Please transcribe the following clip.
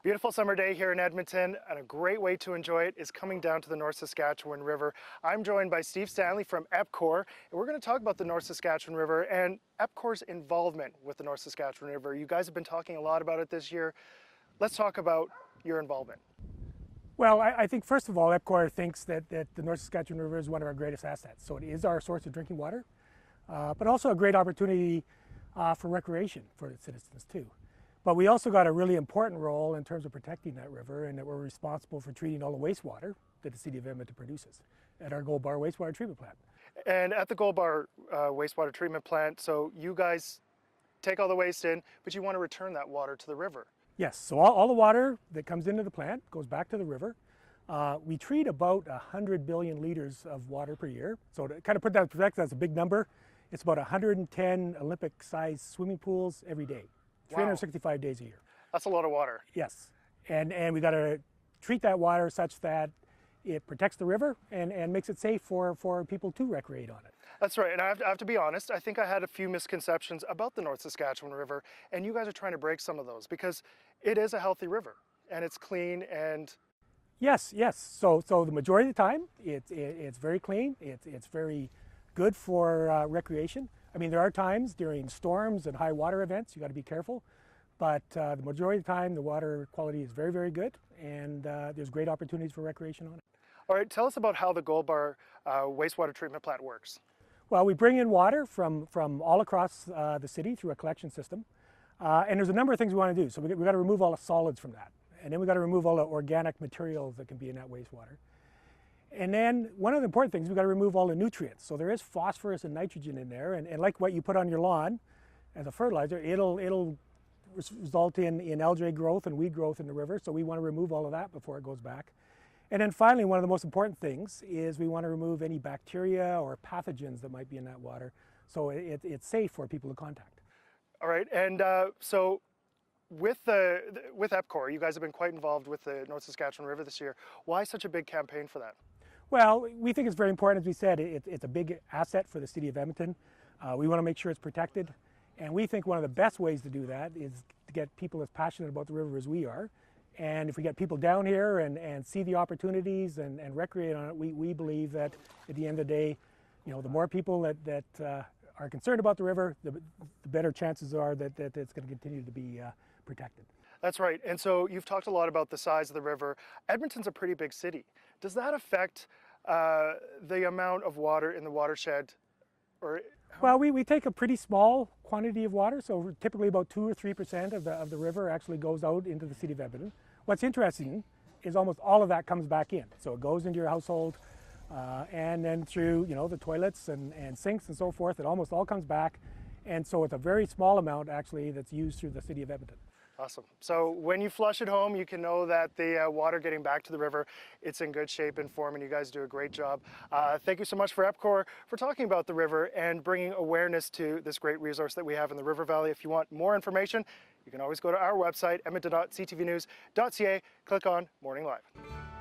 Beautiful summer day here in Edmonton, and a great way to enjoy it is coming down to the North Saskatchewan River. I'm joined by Steve Stanley from EPCOR, and we're going to talk about the North Saskatchewan River and EPCOR's involvement with the North Saskatchewan River. You guys have been talking a lot about it this year. Let's talk about your involvement. Well, I think first of all, EPCOR thinks that the North Saskatchewan River is one of our greatest assets. So it is our source of drinking water, but also a great opportunity for recreation for its citizens too. But we also got a really important role in terms of protecting that river, and that we're responsible for treating all the wastewater that the City of Edmonton produces at our Gold Bar Wastewater Treatment Plant. And at the Gold Bar Wastewater Treatment Plant, so you guys take all the waste in, but you want to return that water to the river. Yes, so all the water that comes into the plant goes back to the river. We treat about 100 billion liters of water per year. So to kind of put that in perspective, that's a big number. It's about 110 Olympic-sized swimming pools every day. 365 days a year. That's a lot of water. Yes, and we got to treat that water such that it protects the river and makes it safe for people to recreate on it. That's right, and I have to be honest, I think I had a few misconceptions about the North Saskatchewan River, and you guys are trying to break some of those because it is a healthy river and it's clean and... Yes. So the majority of the time, it's very clean. It's very good for recreation. I mean, there are times during storms and high water events, you got to be careful, but the majority of the time, the water quality is very, very good, and there's great opportunities for recreation on it. All right, tell us about how the Gold Bar Wastewater Treatment Plant works. Well, we bring in water from all across the city through a collection system, and there's a number of things we want to do. So we got to remove all the solids from that, and then we got to remove all the organic materials that can be in that wastewater. And then one of the important things, we've got to remove all the nutrients. So there is phosphorus and nitrogen in there, and like what you put on your lawn as a fertilizer, it'll result in algae growth and weed growth in the river. So we want to remove all of that before it goes back. And then finally, one of the most important things is we want to remove any bacteria or pathogens that might be in that water, so it's safe for people to contact. All right, and so with EPCOR, you guys have been quite involved with the North Saskatchewan River this year. Why such a big campaign for that? Well, we think it's very important. As we said, it's a big asset for the City of Edmonton. We want to make sure it's protected, and we think one of the best ways to do that is to get people as passionate about the river as we are. And if we get people down here and see the opportunities and recreate on it, we believe that at the end of the day, you know, the more people that are concerned about the river, the better chances are that it's going to continue to be protected. That's right. And so you've talked a lot about the size of the river. Edmonton's a pretty big city. Does that affect the amount of water in the watershed? Well, we take a pretty small quantity of water, so typically about 2 or 3% of the river actually goes out into the City of Edmonton. What's interesting is almost all of that comes back in. So it goes into your household, and then through the toilets and sinks and so forth, it almost all comes back. And so it's a very small amount actually that's used through the City of Edmonton. Awesome. So when you flush at home, you can know that the water getting back to the river, it's in good shape and form, and you guys do a great job. Thank you so much for EPCOR for talking about the river and bringing awareness to this great resource that we have in the River Valley. If you want more information, you can always go to our website, edmonton.ctvnews.ca, click on Morning Live.